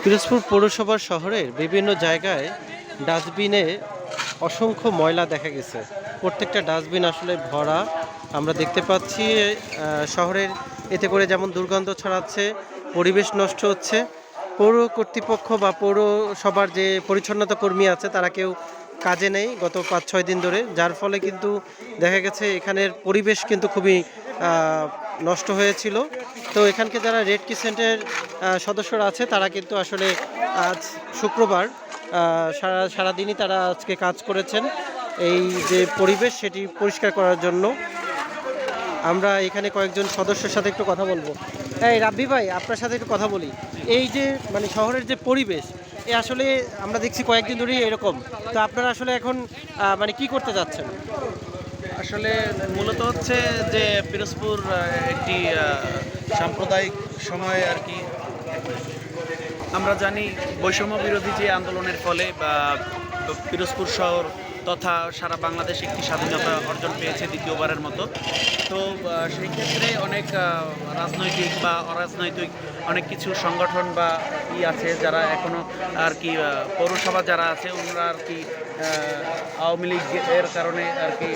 পিরোজপুর পৌরসভার শহরের বিভিন্ন জায়গায় ডাস্টবিনে অসংখ্য ময়লা দেখা গেছে। প্রত্যেকটা ডাস্টবিন আসলে ভরা আমরা দেখতে পাচ্ছি। শহরের এতে করে যেমন দুর্গন্ধ ছড়াচ্ছে, পরিবেশ নষ্ট হচ্ছে। পৌর কর্তৃপক্ষ বা পৌরসভার যে পরিচ্ছন্নতা কর্মী আছে তারা কেউ কাজে নেই গত ৫-৬ দিন ধরে, যার ফলে কিন্তু দেখা গেছে এখানের পরিবেশ কিন্তু খুবই নষ্ট হয়েছিল। তো এখানকে যারা রেড ক্রিসেন্টের সদস্যরা আছে তারা কিন্তু আসলে আজ শুক্রবার সারাদিনই তারা আজকে কাজ করেছেন এই যে পরিবেশ সেটি পরিষ্কার করার জন্য। আমরা এখানে কয়েকজন সদস্যের সাথে একটু কথা বলবো। এই রাব্বি ভাই, আপনার সাথে একটু কথা বলি। এই যে মানে শহরের যে পরিবেশ, এ আসলে আমরা দেখছি কয়েকদিন ধরেই এরকম। তো আপনারা আসলে এখন মানে কি করতে যাচ্ছেন? আসলে মূলত হচ্ছে যে পিরোজপুর একটি সাম্প্রদায়িক সময় আর কি। আমরা জানি বৈষম্য বিরোধী যে আন্দোলনের ফলে পিরোজপুর শহর তথা সারা বাংলাদেশ একটি স্বাধীনতা অর্জন পেয়েছে দ্বিতীয়বারের মতো। তো সেই ক্ষেত্রে অনেক রাজনৈতিক বা অরাজনৈতিক অনেক কিছু সংগঠন বা আছে যারা এখনও আর কি পৌরসভা যারা আছে ওনারা আর কি আওয়ামী লীগ এর কারণে আর কি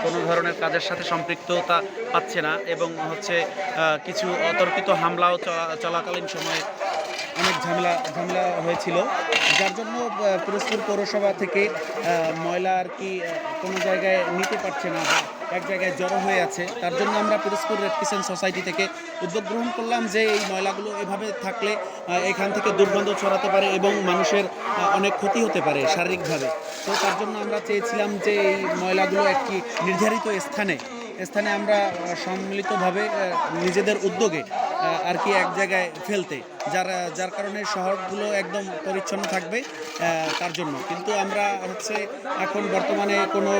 কোনো ধরনের কাজের সাথে সম্পৃক্ততা পাচ্ছে না, এবং হচ্ছে কিছু অতর্কিত হামলাও চলাকালীন সময়ে অনেক ঝামেলা হয়েছিল, যার জন্য পিরোজপুর পৌরসভা থেকে ময়লা আর কি কোনো জায়গায় নিতে পারছে না বা এক জায়গায় জড়ো হয়ে আছে। তার জন্য আমরা পিরোজপুর রেড ক্রিসেন্ট সোসাইটি থেকে উদ্যোগ গ্রহণ করলাম যে এই ময়লাগুলো এভাবে থাকলে এখান থেকে দুর্গন্ধ ছড়াতে পারে এবং মানুষের অনেক ক্ষতি হতে পারে শারীরিকভাবে। তো তার জন্য আমরা চেয়েছিলাম যে এই ময়লাগুলো একটি নির্ধারিত স্থানে আমরা সম্মিলিতভাবে নিজেদের উদ্যোগে আর কি এক জায়গায় ফেলতে, যার কারণে শহরগুলো একদম পরিচ্ছন্ন থাকবে তার জন্য। কিন্তু আমরা হচ্ছে এখন বর্তমানে কোনো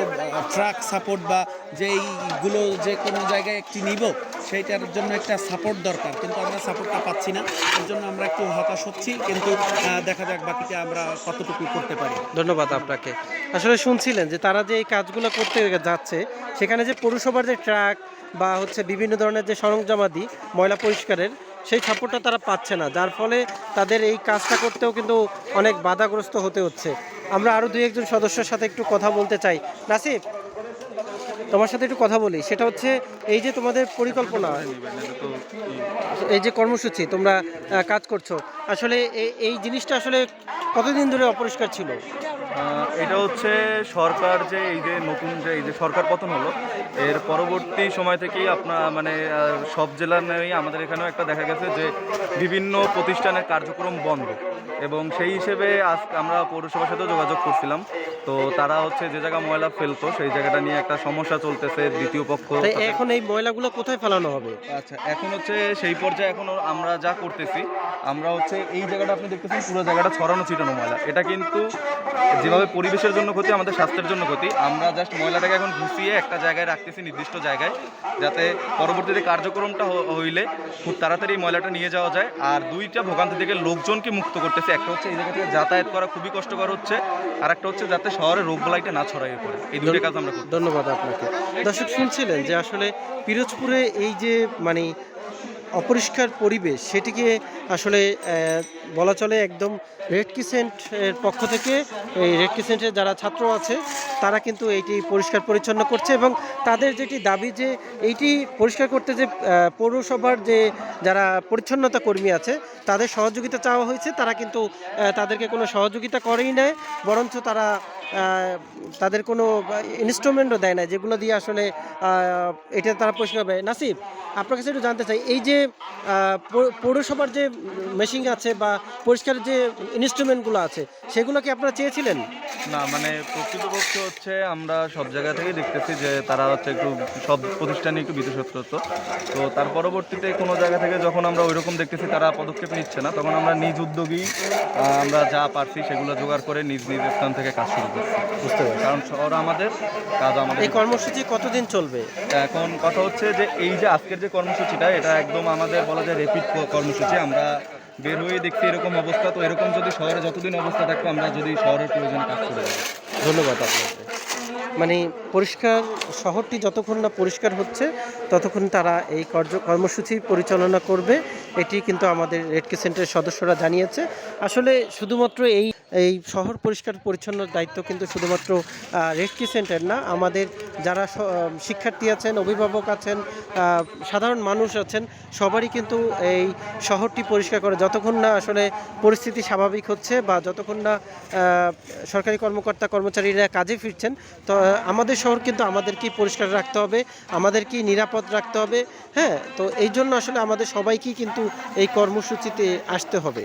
ট্রাক সাপোর্ট বা যেইগুলো যে কোনো জায়গায় একটি নিব সেইটার জন্য একটা সাপোর্ট দরকার, কিন্তু আমরা সাপোর্টটা পাচ্ছি না। এর জন্য আমরা একটু হতাশ হচ্ছি, কিন্তু দেখা যাক বাকিটা আমরা কতটুকু করতে পারি। ধন্যবাদ আপনাকে। আসলে শুনছিলেন যে তারা যে এই কাজগুলো করতে যাচ্ছে সেখানে যে পৌরসভার যে ট্রাক বা হচ্ছে বিভিন্ন ধরনের যে সরঞ্জামাদি ময়লা পরিষ্কারের সেই সাপোর্টটা তারা পাচ্ছে না, যার ফলে তাদের এই কাজটা করতেও কিন্তু অনেক বাধাগ্রস্ত হতে হচ্ছে। আমরা আরও 2-1 জন সদস্যের সাথে একটু কথা বলতে চাই। নাসিব, তোমার সাথে একটু কথা বলি। সেটা হচ্ছে এই যে তোমাদের পরিকল্পনা, এই যে কর্মসূচি তোমরা কাজ করছো, আসলে এই জিনিসটা আসলে কতদিন ধরে অপরিষ্কার ছিল? এটা হচ্ছে সরকার যে এই যে নতুন যে এই যে সরকার পতন হলো এর পরবর্তী সময় থেকেই আপনার মানে সব জেলার নেই আমাদের এখানেও একটা দেখা গেছে যে বিভিন্ন প্রতিষ্ঠানের কার্যক্রম বন্ধ, এবং সেই হিসেবে আজ আমরা পৌরসভার সাথেও যোগাযোগ করছিলাম। তো তারা হচ্ছে যে জায়গা ময়লা ফেলতো সেই জায়গাটা নিয়ে একটা সমস্যা চলতেছে দ্বিতীয় পক্ষ। এখন এই ময়লাগুলো কোথায় ফেলানো হবে? আচ্ছা, এখন হচ্ছে সেই পর্যায়ে এখন আমরা যা করতেছি আমরা হচ্ছে এই জায়গাটা আপনি দেখতেছেন পুরো জায়গাটা ছড়ানো ছিটানো ময়লা। এটা কিন্তু যেভাবে পরিবেশের জন্য ক্ষতি, আমাদের স্বাস্থ্যের জন্য ক্ষতি। আমরা জাস্ট ময়লাটাকে এখন গুছিয়ে একটা জায়গায় রাখতেছি, নির্দিষ্ট জায়গায়, যাতে পরবর্তীতে কার্যক্রমটা হইলে খুব তাড়াতাড়ি ময়লাটা নিয়ে যাওয়া যায়। আর 2টা ভোগান্তি থেকে লোকজনকে মুক্ত করতেছে। একটা হচ্ছে এই জায়গা থেকে যাতায়াত করা খুবই কষ্টকর হচ্ছে, আর একটা হচ্ছে যাতে শহরে রোগবালাইটা না ছড়াইয়ে পড়ে। এই 2টা কাজ আমরা করি। ধন্যবাদ আপনাকে। দর্শক শুনছিলেন যে আসলে পিরোজপুরে এই যে মানে অপরিষ্কার পরিবেশ সেটিকে আসলে বলা চলে একদম রেড ক্রিসেন্টের পক্ষ থেকে, এই রেড ক্রিসেন্টের যারা ছাত্র আছে তারা কিন্তু এইটি পরিষ্কার পরিচ্ছন্ন করছে, এবং তাদের যেটি দাবি যে এইটি পরিষ্কার করতে যে পৌরসভার যে যারা পরিচ্ছন্নতা কর্মী আছে তাদের সহযোগিতা চাওয়া হয়েছে, তারা কিন্তু তাদেরকে কোনো সহযোগিতা করেই নেয়, বরঞ্চ তারা তাদের কোনো ইনস্ট্রুমেন্টও দেয় না যেগুলো দিয়ে আসলে এটা তারা পরিষ্কার হবে। নাসিব, আপনার কাছে একটু জানতে চাই, এই যে পৌরসভার যে মেশিন আছে বা পরিষ্কারের যে ইনস্ট্রুমেন্টগুলো আছে সেগুলো কি আপনারা চেয়েছিলেন? না, মানে প্রকৃতপক্ষে হচ্ছে আমরা সব জায়গা থেকেই দেখতেছি যে তারা হচ্ছে একটু সব প্রতিষ্ঠানে একটু বিশেষত্ব। তো তার পরবর্তীতে কোনো জায়গা থেকে যখন আমরা ওই রকম দেখতেছি তারা পদক্ষেপ নিচ্ছে না, তখন আমরা নিজ উদ্যোগী আমরা যা পারছি সেগুলো জোগাড় করে নিজ নিজ স্থান থেকে কাজ শুরু করছি। বুঝতে পারি, কারণ শহর আমাদের, কাজ আমাদের। এই কর্মসূচি কতদিন চলবে? এখন কথা হচ্ছে যে এই যে আজকের যে কর্মসূচিটা এটা একদম আমাদের বলা যায় রেপিড কর্মসূচি। আমরা বের হয়ে দেখছি এরকম অবস্থা, তো এরকম যদি শহরে যতদিন অবস্থা থাকবে আমরা যদি শহরের প্রয়োজনে কাজ করে যাবো। ধন্যবাদ আপনাকে। মানে পরিষ্কার শহরটি যতক্ষণ না পরিষ্কার হচ্ছে ততক্ষণ তারা এই কর্মসূচি পরিচালনা করবে, এটি কিন্তু আমাদের রেড ক্রিসেন্টের সদস্যরা জানিয়েছে। আসলে শুধুমাত্র এই শহর পরিষ্কার পরিচ্ছন্নর দায়িত্ব কিন্তু শুধুমাত্র রেড ক্রিসেন্টের না, আমাদের যারা শিক্ষার্থী আছেন, অভিভাবক আছেন, সাধারণ মানুষ আছেন, সবারই কিন্তু এই শহরটি পরিষ্কার করে যতক্ষণ না আসলে পরিস্থিতি স্বাভাবিক হচ্ছে বা যতক্ষণ না সরকারি কর্মচারীরা কাজে ফিরছেন, তো আমাদের শহর কিন্তু আমাদেরকেই পরিষ্কার রাখতে হবে, আমাদেরকেই নিরাপদ রাখতে হবে। হ্যাঁ, তো এই জন্য আসলে আমাদের সবাইকেই কিন্তু এই কর্মসূচিতে আসতে হবে।